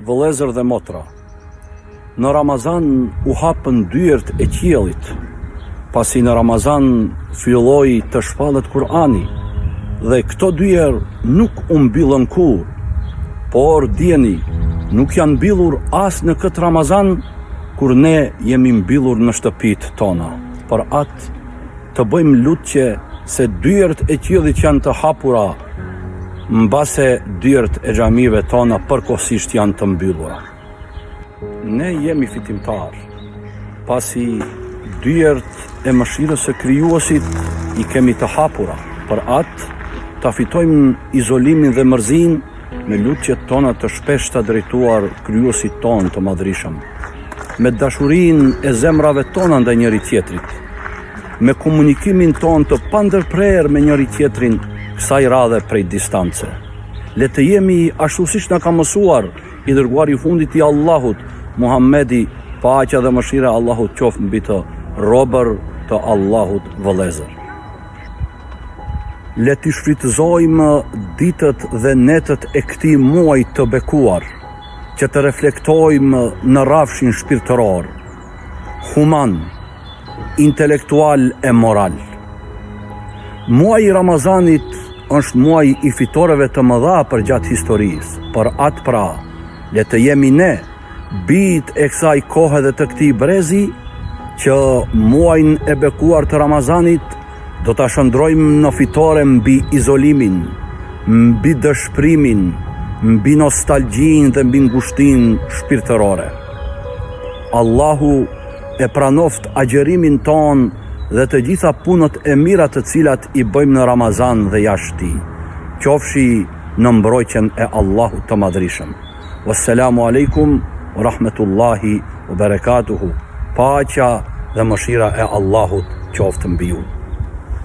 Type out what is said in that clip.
Vëllezër dhe motra, në Ramazan u hapën dyert e qiellit, pasi në Ramazan filloi të shpallet Kur'ani, dhe këto dyer nuk u mbyllën kurrë, por dijeni, nuk janë mbyllur as në këtë Ramazan kur ne jemi mbyllur në shtëpitë tona. Për atë të bëjmë lutje se dyert e qiellit janë të hapura, mbase dyert e xhamive tona përkohësisht janë të mbyllura. Ne jemi fitimtar, pasi dyert e mëshirës së Krijuesit i kemi të hapura. Për atë ta fitojmë izolimin dhe mërzinë me lutjet tona të shpeshta drejtuar Krijuesit ton të madhrishëm, me dashurinë e zemrave tona ndaj njëri tjetrit, me komunikimin ton të pandërprerë me njëri tjetrin, kësaj radhe prej distance. Le të jemi ashtu siç na ka mësuar i dërguari i fundit i Allahut, Muhamedi, paqja dhe mëshira e Allahut qoftë mbi të robër të Allahut vëllezër. Le të shfrytëzojmë ditët dhe netët e këtij muaji të bekuar, që të reflektojmë në rrafshin shpirtëror, human, intelektual e moral. Muaji i Ramazanit është muaji i fitoreve të mëdha përgjatë historisë. Për atë pra, le të jemi ne, bijtë e kësaj kohe dhe të këtij brezi, që muajin e bekuar të Ramazanit do ta shndrojmë në fitore mbi izolimin, mbi dëshpërimin, mbi nostalgjinë dhe mbi ngushtinë shpirtërore. Allahu e pranoft agjerimin ton dhe të gjitha punët e mira të cilat i bëjmë në Ramazan dhe jashtë tij. Qofshi në mbrojtjen e Allahut të madhrishëm. Wassalamu alaikum wa rahmetullahi wa barakatuhu. Paqja dhe mëshira e Allahut qoftë mbi ju.